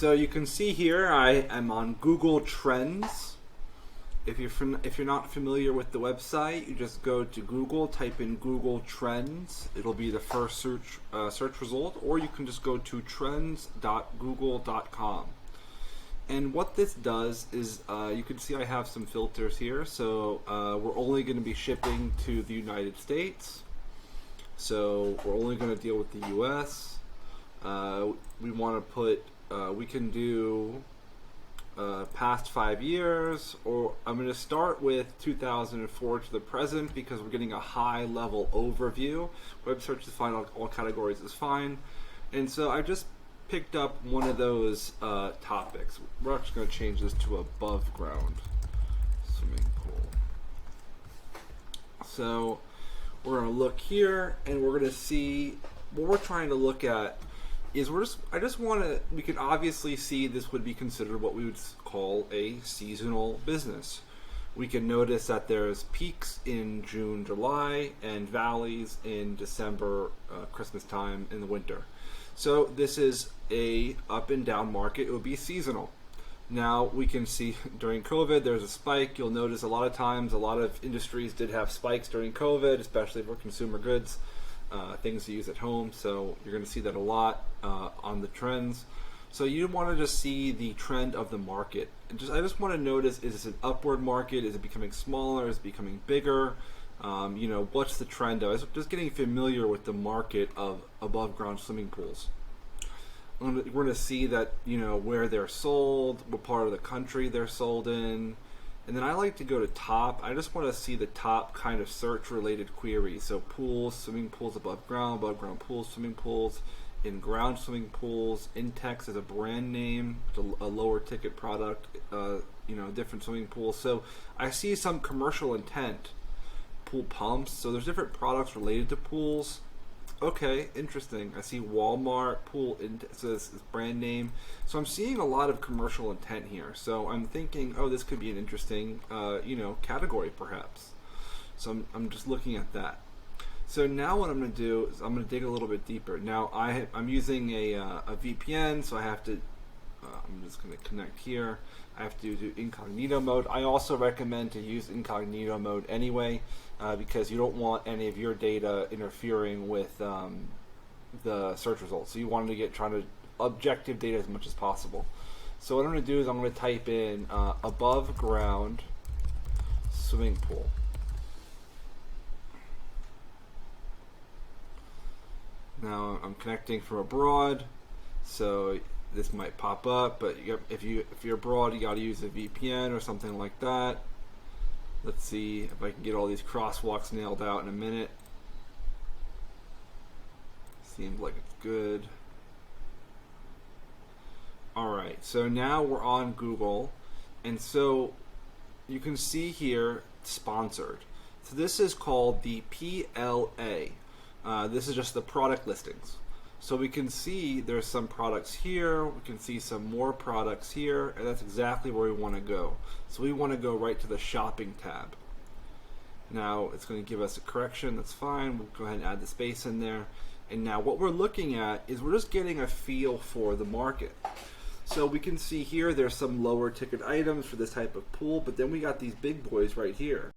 So you can see here I am on Google Trends. If you're not familiar with the website, you just go to Google, type in Google Trends. It'll be the first search result, or you can just go to trends.google.com. And what this does is, you can see I have some filters here. So we're only going to be shipping to the United States. So we're only going to deal with the U.S. We want to put, we can do past 5 years, or I'm going to start with 2004 to the present because we're getting a high level overview. Web search is fine, all categories is fine. And so I just picked up one of those topics. We're actually going to change this to above ground swimming pool. So we're going to look here and we're going to see what we're trying to look at is we can obviously see this would be considered what we would call a seasonal business. We can notice that there's peaks in June, July, and valleys in December, Christmas time in the winter. So this is a up and down market. It would be seasonal. Now we can see during COVID there's a spike. You'll notice a lot of times a lot of industries did have spikes during COVID, especially for consumer goods. Things to use at home, so you're going to see that a lot on the trends. So you want to just see the trend of the market. I just want to notice, is this an upward market? Is it becoming smaller? Is it becoming bigger? What's the trend of? Just getting familiar with the market of above ground swimming pools. We're going to see that, where they're sold, what part of the country they're sold in. And then I like to go to top. I just want to see the top kind of search related queries. So pools, swimming pools above ground pools, swimming pools, in ground swimming pools, Intex as a brand name, a lower ticket product, different swimming pools. So I see some commercial intent, pool pumps. So there's different products related to pools. Okay, interesting. I see Walmart pool, so this is brand name. So I'm seeing a lot of commercial intent here. So I'm thinking, oh, this could be an interesting, category perhaps. So I'm just looking at that. So now what I'm going to do is I'm going to dig a little bit deeper. Now I'm using a VPN, so I have to. I'm just going to connect here. I have to do incognito mode. I also recommend to use incognito mode anyway, because you don't want any of your data interfering with the search results. So you want to trying to objective data as much as possible. So what I'm going to do is I'm going to type in above ground swimming pool. Now I'm connecting from abroad, so this might pop up, but if you're abroad, you got to use a VPN or something like that. Let's see if I can get all these crosswalks nailed out in a minute. Seems like it's good. Alright, so now we're on Google, and so you can see here sponsored. So this is called the PLA. This is just the product listings. So we can see there's some products here, we can see some more products here, and that's exactly where we want to go. So we want to go right to the shopping tab. Now it's going to give us a correction, that's fine, we'll go ahead and add the space in there. And now what we're looking at is we're just getting a feel for the market. So we can see here there's some lower ticket items for this type of pool, but then we got these big boys right here.